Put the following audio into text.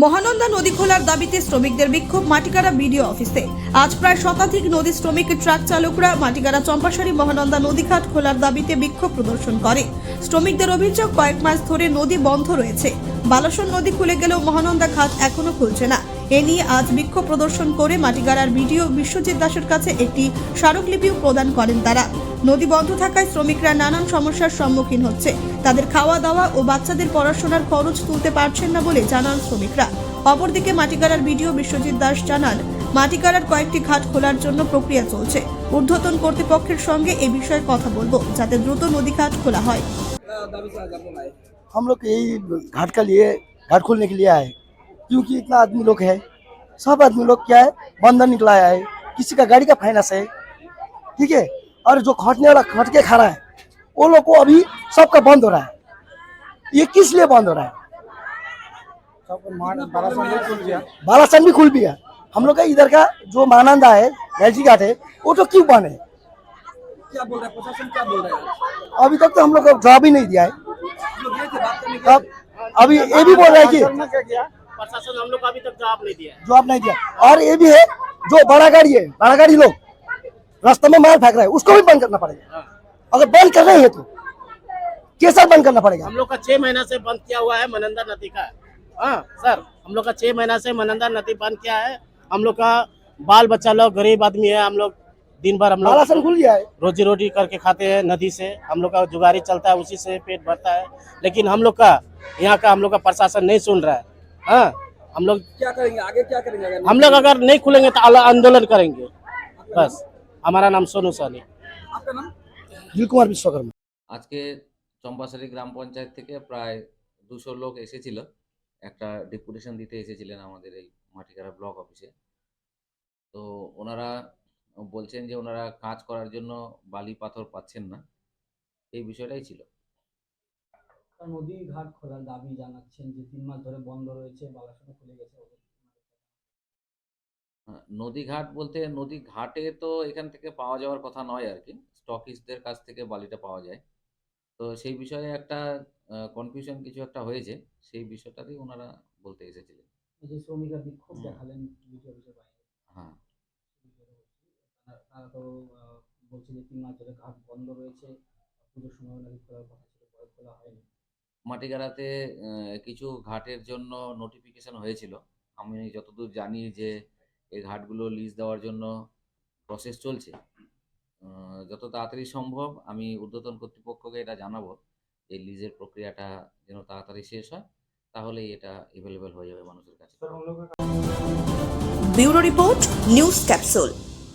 মহানন্দা নদী খোলার দাবিতে শ্রমিকদের বিক্ষোভ মাটিগাড়া বিডিও অফিসে। আজ প্রায় শতাধিক নদী শ্রমিক ট্রাক চালকরা মাটিগাড়া চম্পাশাড়ি মহানন্দা নদীঘাট খোলার দাবিতে বিক্ষোভ প্রদর্শন করে। শ্রমিকদের অভিযোগ, কয়েক মাস ধরে নদী বন্ধ রয়েছে। বালাসন নদী খুলে গেলেও মহানন্দা ঘাট এখনো খুলছে না। এ নিয়ে আজ বিক্ষোভ প্রদর্শন করে মাটিগাড়ার বিডিও বিশ্বজিৎ দাসের কাছে একটি স্মারকলিপিও প্রদান করেন তারা। নদী বন্ধ থাকায় শ্রমিকরা নানান সমস্যার সম্মুখীন হচ্ছে। তাদের খাওয়া দাওয়া ও বাচ্চাদের পড়াশোনার খরচ তুলতে পারছেন না বলে জানান শ্রমিকরা। অপরদিকে মাটিগাড়ার বিডিও বিশ্বজিৎ দাস জানান, মাটিগাড়ার কয়েকটি ঘাট খোলার জন্য প্রক্রিয়া চলছে। ঊর্ধ্বতন কর্তৃপক্ষের সঙ্গে এই বিষয়ে কথা বলবো যাতে দ্রুত নদী ঘাট খোলা হয়। हम लोग यही घाट का लिए घाट खोलने के लिए आए, क्योंकि इतना आदमी लोग है, सब आदमी लोग क्या है बंधन निकला है, किसी का गाड़ी का फाइनेंस है, ठीक है। और जो खटने वाला खट के खड़ा है वो लोग को अभी सबका बंद हो रहा है। ये किस लिए बंद हो रहा है? बालासन भी खुल भी गया। हम लोग का इधर का जो महानंदा है एलजी घाट है वो तो क्यों बंद है? क्या बोल रहा है प्रशासन, क्या बोल रहा है? अभी तक तो हम लोग को जवाब ही नहीं दिया है। तब अभी ये भी बोल रहा है कि प्रशासन हम लोग को अभी तक जवाब नहीं दिया। जवाब नहीं दिया। और ये भी है जो बड़ा गाड़ी है, बड़ा गाड़ी लोग रास्ते में माल फेंक रहा है, उसको भी बंद करना पड़ेगा। अगर बंद कर रहे हैं तो कैसा बंद करना पड़ेगा? हम लोग का 6 महीना से बंद किया हुआ है मनंदा नदी का। हाँ सर, हम लोग का 6 महीना से मनंदा नदी बंद किया है। हम लोग का बाल बच्चा लोग गरीब आदमी है, हम लोग दिन भर हम लोग बालासन खुल गया है, रोजी रोटी करके खाते हैं नदी से। हम लोग का जुगारी चलता है, उसी से पेट भरता है। लेकिन हम लोग का यहाँ का हम लोग का प्रशासन नहीं सुन रहा है। हाँ, हम लोग क्या करेंगे आगे, क्या करेंगे हम लोग अगर नहीं खुलेंगे तो आंदोलन करेंगे। बस, हमारा नाम सोनू सानी। आपका नाम? दिल कुमार विश्वकर्मा। আজকে চম্পাশাড়ি গ্রাম পঞ্চায়েত থেকে প্রায় 200 লোক এসেছিল, একটা ডেপুটেশন দিতে এসেছিলেন আমাদের এই মাটিগাড়া ব্লক অফিসে। তো ওনারা বলছেন যে ওনারা কাজ করার জন্য বালি পাথর পাচ্ছেন না, এই বিষয়টাই ছিল। নদী ঘাট খোলার দাবি জানাচ্ছেন যে 3 মাস ধরে বন্ধ রয়েছে, বালাসনে খুলে গেছে। নদী ঘাট বলতে নদী ঘাটে তো এখান থেকে পাওয়া যাওয়ার কথা নয় আর কি, স্টকিস্টদের কাছ থেকে বালিটা পাওয়া যায়। তো সেই বিষয়ে একটা কনফিউশন কিছু একটা হয়েছে, সেই বিষয়টাতেই ওনারা বলতে এসেছিলেন। এই যে শ্রমিকরা বিক্ষোভ দেখালেন বিডিও অফিসের বাইরে, হ্যাঁ, তারা তো বলছে যে 3 মাস ধরে ঘাট বন্ধ রয়েছে, পুজোর সময় নাকি খোলার কথা ছিল, পরে খোলা হয়নি। মাটিগাড়াতে কিছু ঘাটের জন্য নোটিফিকেশন হয়েছিল। আমি যতদূর জানি যে এই ঘাটগুলো লিজ দেওয়ার জন্য প্রসেস চলছে। যত তাড়াতাড়ি সম্ভব আমি ঊর্ধ্বতন কর্তৃপক্ষকে এটা জানাবো, এই লিজের প্রক্রিয়াটা যেন তাড়াতাড়ি শেষ হয়, তাহলেই এটা অ্যাভেলেবেল হয়ে যাবে মানুষের কাছে। Bureau report, news capsule.